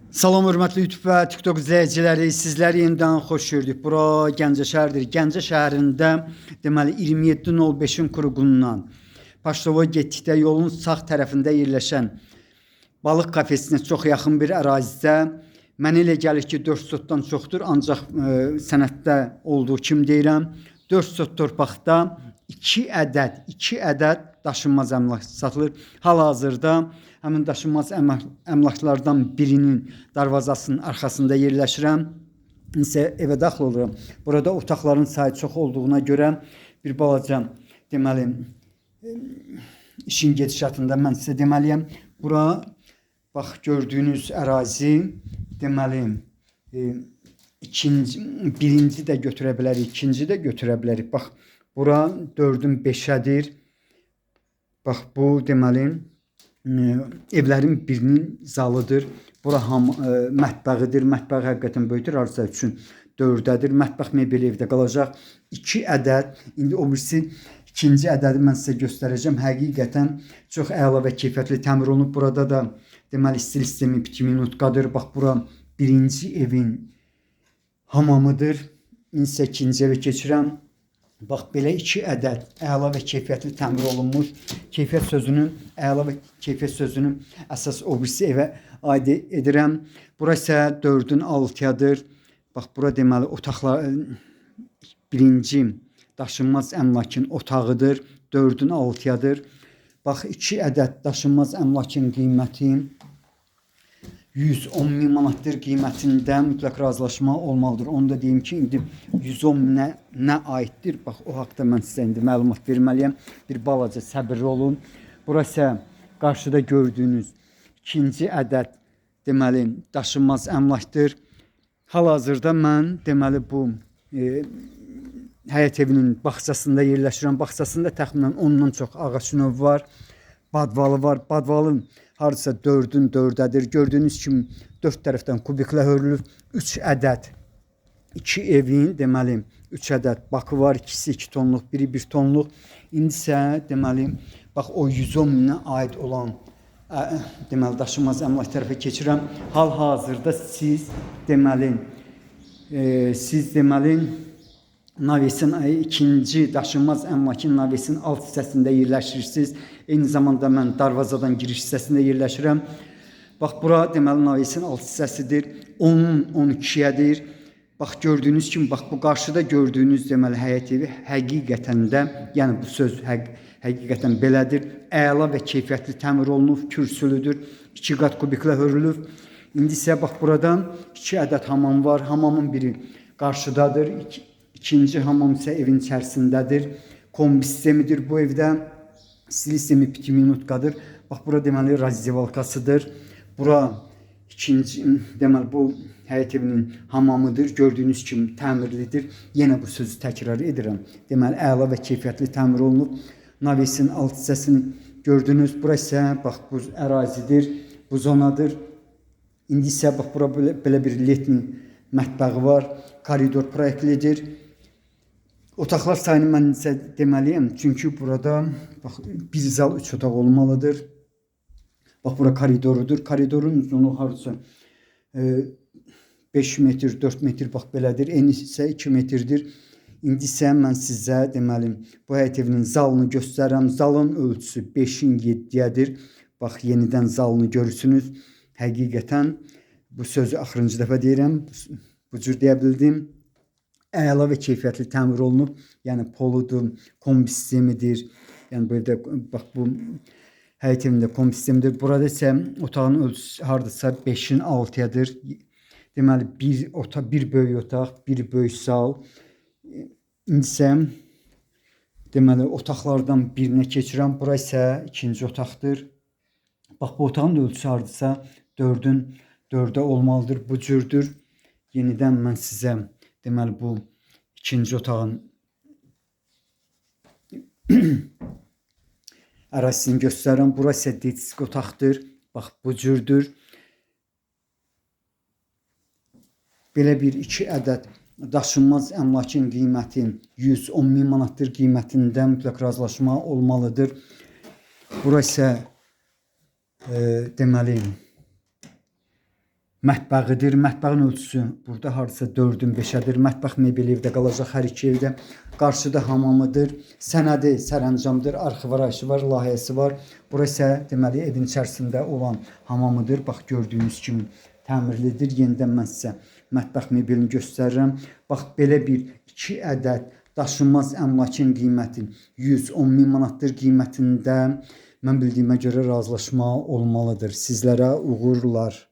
Salam hörmətli YouTube və TikTok izləyiciləri, sizləri yenidən xoş gördük. Bura Gəncə şəhəridir. Gəncə şəhərində deməli 27.05-in qurğundan Paştovoy getdikdə yolun sağ tərəfində yerləşən balıq kafesinə çox yaxın bir ərazidə mənə elə gəlir ki 4 sotdan çoxdur, ancaq sənəddə olduğu kimi deyirəm 4 sot torpaqda 2 ədəd daşınmaz əmlak satılır. Hal-hazırda həmin daşınmaz əmlaklardan birinin darvazasının arxasında yerləşirəm. İnsə evə daxil oluram. Burada otaqların sayı çox olduğuna görə bir balaca deməli işin gedişatında mən sizə deməliyəm. Bura bax gördüyünüz ərazi deməli birinci də götürə bilərik, ikinci də götürə bilərik. Bax bura 4-ün 5-ədir. Bax bu deməli evlərin birinin zalıdır. Bura mətbəxidir. Mətbəx həqiqətən böyükdür. Arsa üçün 4-ədir. Mətbəx mebeli evdə qalacaq. 2 ədəd. İndi o birisi ikinci ədədi mən sizə göstərəcəm. Həqiqətən çox əla və keyfiyyətli təmir olunub. Burada da deməli stil sistemi 2 minutqadır. Bax bura birinci evin hamamıdır. İnsə ikinci evə keçirəm. Bax belə 2 ədəd əla və keyfiyyətli təmir olunmuş. Keyfiyyət sözünün, əla və keyfiyyət sözünün əsas o birisi evə aid edirəm. Bura isə 4-ün 6-yadır. Bax bura deməli otaqlar birinci daşınmaz əmlakın otağıdır. 4-ün 6-yadır. Bax 2 ədəd daşınmaz əmlakın qiyməti 110 min manatdır. Qiymətində mütləq razılaşma olmalıdır. Onu da deyim ki, indi 110 minə nə aiddir? Bax o haqda mən sizə indi məlumat verməliyəm. Bir balaca səbirli olun. Burası qarşıda gördüyünüz ikinci ədəd deməli daşınmaz əmlakdır. Hal-hazırda mən deməli bu həyət evinin bağçasında yerləşirəm. Bağçasında təxminən 10-dan çox ağac növü var. Badvalı var. Badvalın hardasa 4-ün 4-ədir. Gördüyünüz kimi 4 tərəfdən kubiklə hörülür. 3 ədəd 2 evin deməli 3 ədəd bakı var. İkisi 2 tonluq, biri 1 tonluq. İndi isə deməli bax o 110 minə aid olan deməli daşınmaz əmlak tərəfə keçirəm. Hal-hazırda siz deməli Navesin ikinci daşınmaz əmlakın Navesin alt hissəsində yerləşirsiniz. Eyni zamanda mən darvazadan giriş hissəsində yerləşirəm. Bax bura deməli Navesin alt hissəsidir. 10-un 12-yədir. Bax gördüyünüz kimi bax bu qarşıda gördüyünüz deməli həyət evi həqiqətən də, yəni bu söz həqiqətən belədir. Əla və keyfiyyətli təmir olunub, kürsülüdür. 2 qat kubiklə hörülüb. İndi isə bax buradan 2 ədəd hamam var. Hamamın biri qarşıdadır. İkinci hamam isə evin içərisindədir. Kombi sistemidir bu evdə. Stil sistemi 2 minutqadır. Bax bura deməli razdevalkasıdır. Bura ikinci deməli bu həyət evinin hamamıdır. Gördüyünüz kimi təmirlidir. Yenə bu sözü təkrar edirəm. Deməli əla və keyfiyyətli təmir olunub. Navesin alt hissəsini gördünüz. Bura isə bax bu ərazidir. Bu zonadır. İndi isə bax bura belə bir letni mətbəxi var. Koridor proyektlidir. Otaqlar sayını mən sizə deməliyəm. Çünki burada bax bir zal 3 otaq olmalıdır. Bax bura koridorudur. Koridorun uzunluğu hardasa 5 metr, 4 metr bax belədir. Eni isə 2 metrdir. İndi isə mən sizə deməli bu həyət evinin zalını göstərirəm. Zalın ölçüsü 5-in 7-yədir. Bax yenidən zalını görürsünüz. Həqiqətən bu sözü axırıncı dəfə deyirəm. Bu cür deyə bildim. Əla və keyfiyyətli təmir olunub. Yəni poludur, kombi sistemidir. Yəni bu evdə bax bu həyət evində kombi sistemidir. Burada isə otağın ölçüsü hardasa 5-in 6-yadır. Deməli bir böyük otaq, bir böyük sal. İndi isə deməli otaqlardan birinə keçirəm. Bura isə ikinci otaqdır. Bax bu otağın ölçüsü hardasa 4-ün 4-ə olmalıdır. Bu cürdür. Yenidən mən sizə deməli bu ikinci otağın ərazisini göstərirəm. Bura isə detisk otaqdır. Bax bu cürdür. Belə bir 2 ədəd daşınmaz əmlakın qiyməti 110 min manatdır. Qiymətində mütləq razılaşma olmalıdır. Bura isə deməli mətbəxidir. Mətbəxin ölçüsü burada hardasa 4-ün 5-ədir. Mətbəx mebeli evdə qalacaq hər iki evdə. Qarşıda hamamıdır. Sənədi sərəncamdır. Arxiv var, layihəsi var. Bura isə deməli evin içərisində olan hamamıdır. Bax gördüyünüz kimi təmirlidir. Yenidən mən sizə mətbəx mebelini göstərirəm. Bax belə bir 2 ədəd daşınmaz əmlakın qiyməti 110 min manatdır qiymətində. Mən bildiyimə görə razılaşma olmalıdır. Sizlərə uğurlar.